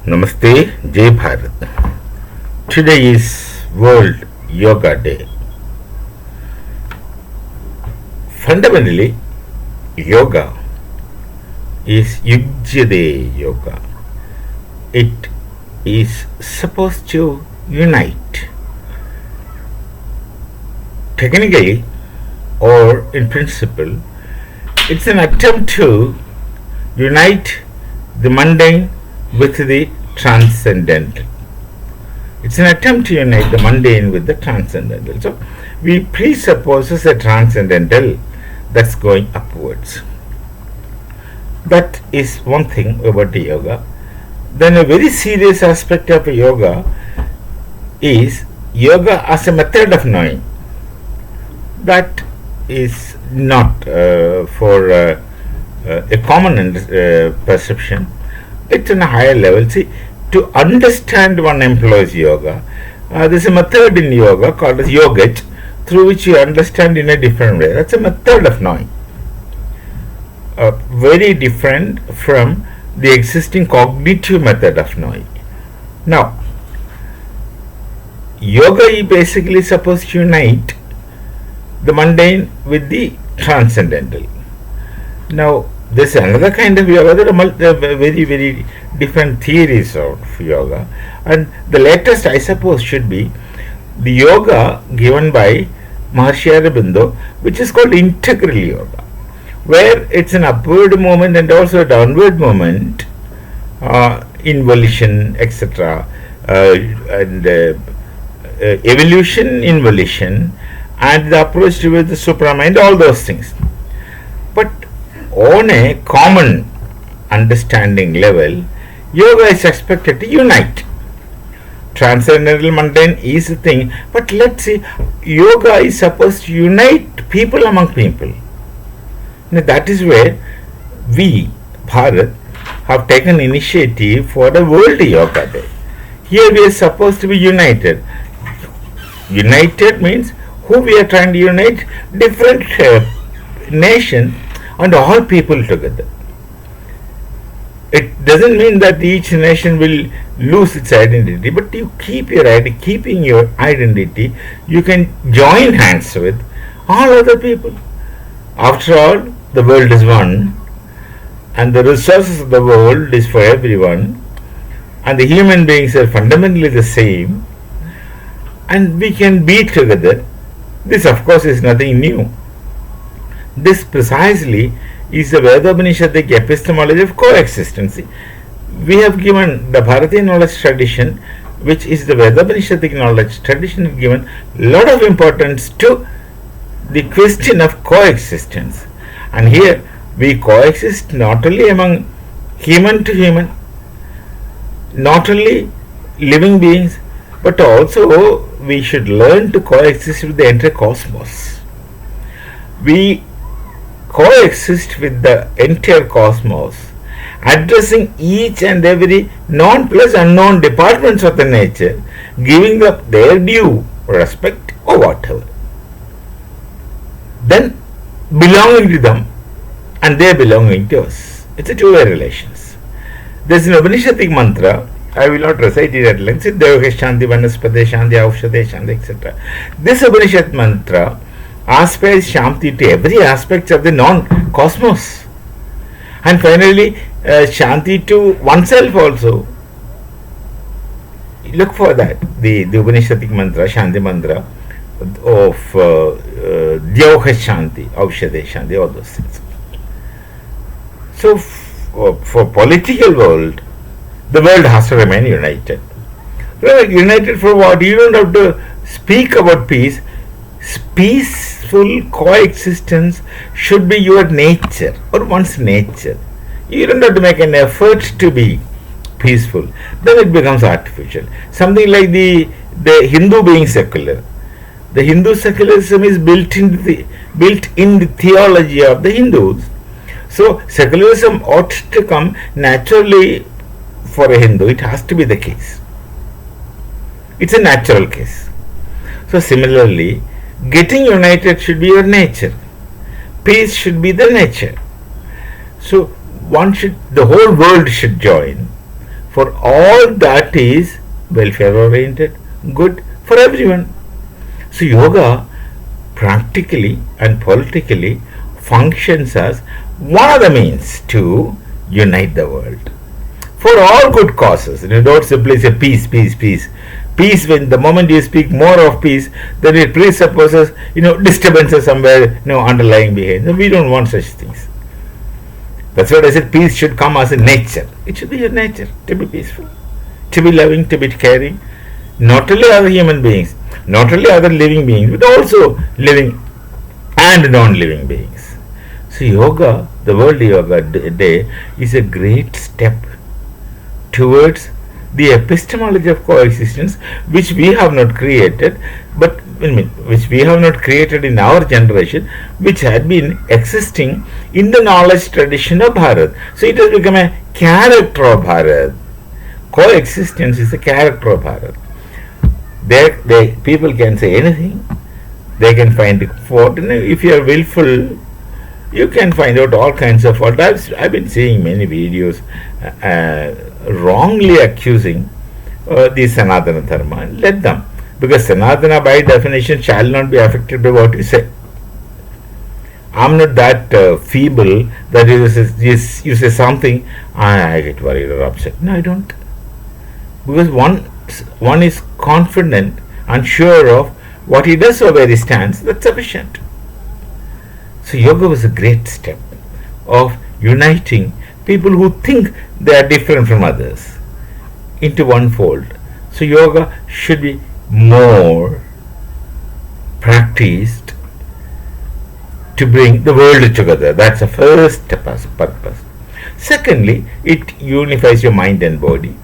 Namaste, Jai Bharat. Today is World Yoga Day. Fundamentally, yoga is Yujyade Yoga. It is supposed to unite. Technically, or in principle, it's an attempt to unite the mundane with the transcendental. It's an attempt to unite the mundane with the transcendental. So, we presuppose a transcendental that's going upwards. That is one thing about the yoga. Then a very serious aspect of yoga is yoga as a method of knowing. That is not for a common perception. It's on a higher level. See, to understand one employs yoga, there's a method in yoga called as yogit, through which you understand in a different way. That's a method of knowing. Very different from the existing cognitive method of knowing. Now, yoga is basically supposed to unite the mundane with the transcendental. Now, there's another kind of yoga. There are very, very different theories of yoga, and the latest, I suppose, should be the yoga given by Maharshi Aurobindo, which is called integral yoga, where it's an upward movement and also a downward movement, involution, etc., and evolution, involution, and the approach towards the supramind, all those things. But on a common understanding level, yoga is expected to unite. Transcendental mundane is a thing, but let's see, yoga is supposed to unite people among people. Now that is where we, Bharat, have taken initiative for the World Yoga Day. Here we are supposed to be united. United means who we are trying to unite? Different nations and all people together. It doesn't mean that each nation will lose its identity, but you keep your identity. Keeping your identity, you can join hands with all other people. After all, the world is one, and the resources of the world is for everyone, and the human beings are fundamentally the same, and we can be together. This, of course, is nothing new. This precisely is the Veda-Upanishadic epistemology of coexistence. We have given the Bharatiya knowledge tradition, which is the Veda-Upanishadic knowledge tradition, given a lot of importance to the question of coexistence. And here we coexist not only among human to human, not only living beings, but also we should learn to coexist with the entire cosmos. We coexist with the entire cosmos, addressing each and every known plus unknown departments of the nature, giving up their due respect or whatever. Then belonging to them and they belonging to us. It's a two-way relations. There's an Upanishadic mantra. I will not recite it at length. Devake Shanti, Vanaspate Shanti, Aushade Shanti, etc. This Upanishad mantra aspires Shanti to every aspect of the non-cosmos. And finally, Shanti to oneself also. Look for that. The Upanishadic mantra, Shanti mantra of Devake Shanti, Aushade Shanti, all those things. So, for political world, the world has to remain united. Well, united for what? You don't have to speak about peace. Peaceful coexistence should be your nature or one's nature. You don't have to make an effort to be peaceful. Then it becomes artificial. Something like the Hindu being secular. The Hindu secularism is built in the theology of the Hindus. So secularism ought to come naturally for a Hindu. It has to be the case. It's a natural case. So similarly, getting united should be your nature. Peace should be the nature. So the whole world should join for all that is welfare oriented, good for everyone. So yoga practically and politically functions as one of the means to unite the world for all good causes. You don't simply say peace, peace, peace. Peace, when the moment you speak more of peace, then it presupposes, disturbances somewhere, underlying behind. We don't want such things. That's what I said, peace should come as a nature. It should be your nature to be peaceful, to be loving, to be caring. Not only other human beings, not only other living beings, but also living and non-living beings. So yoga, the World Yoga Day, is a great step towards the epistemology of coexistence, which we have not created, but which we have not created in our generation, which had been existing in the knowledge tradition of Bharat. So it has become a character of Bharat. Coexistence is a character of Bharat. People can say anything, they can find fault, and if you are willful, you can find out all kinds of fault. I've been seeing many videos wrongly accusing the Sanatana Dharma. Let them, because Sanatana by definition shall not be affected by what you say. I'm not that feeble that you say something I get worried or upset. No, I don't, because one is confident and sure of what he does or where he stands. That's sufficient. So yoga was a great step of uniting people who think they are different from others into one fold. So yoga should be more practiced to bring the world together. That's the first purpose. Secondly, it unifies your mind and body.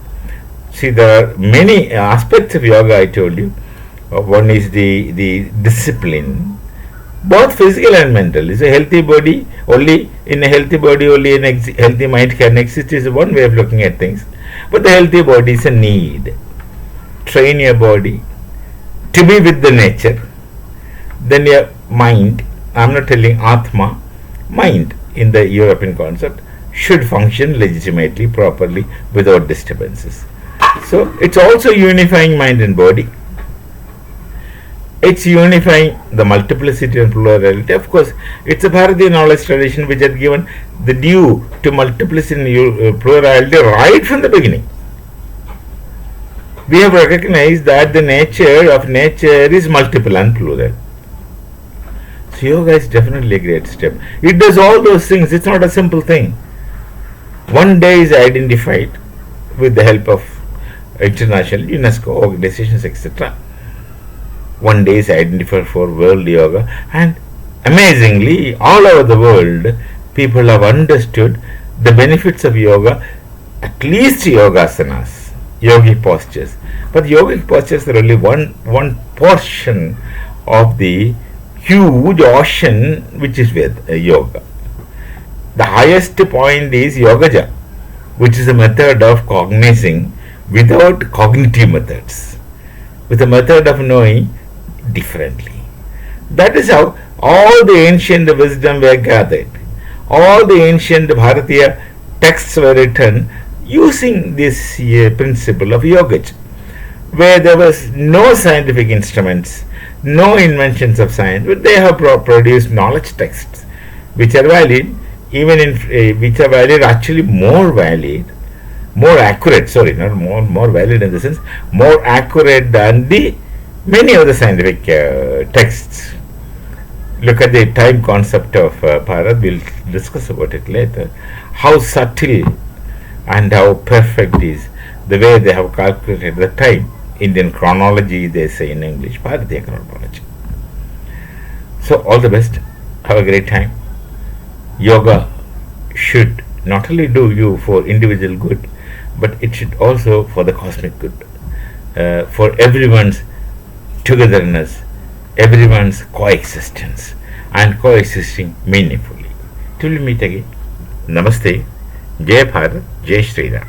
See, there are many aspects of yoga, I told you. One is the discipline, both physical and mental. Is a healthy body, only in a healthy body, only in a healthy mind can exist, is one way of looking at things. But the healthy body is a need. Train your body to be with the nature. Then your mind, I'm not telling Atma, mind in the European concept, should function legitimately, properly, without disturbances. So it's also unifying mind and body. It's unifying the multiplicity and plurality. Of course, it's a Bharatiya knowledge tradition which had given the due to multiplicity and plurality right from the beginning. We have recognized that the nature of nature is multiple and plural. So yoga is definitely a great step. It does all those things. It's not a simple thing. One day is identified with the help of international UNESCO organizations, etc. One day is identified for World Yoga, and amazingly, all over the world, people have understood the benefits of yoga, at least yogasanas, yogic postures. But yogic postures are only one portion of the huge ocean which is with yoga. The highest point is yogaja, which is a method of cognizing without cognitive methods, with a method of knowing differently. That is how all the ancient wisdom were gathered. All the ancient Bharatiya texts were written using this principle of yogaja, where there was no scientific instruments, no inventions of science, but they have produced knowledge texts which are valid, even in which are valid, actually more valid, more accurate, sorry, not more valid in the sense, more accurate than the many of the scientific texts. Look at the time concept of Bharat, we'll discuss about it later. How subtle and how perfect is the way they have calculated the time. Indian chronology, they say in English, Bharatiya chronology. So all the best, have a great time. Yoga should not only do you for individual good, but it should also for the cosmic good, for everyone's togetherness, everyone's coexistence, and coexisting meaningfully. Till we meet again, Namaste, Jai Bharat, Jai Shri Ram.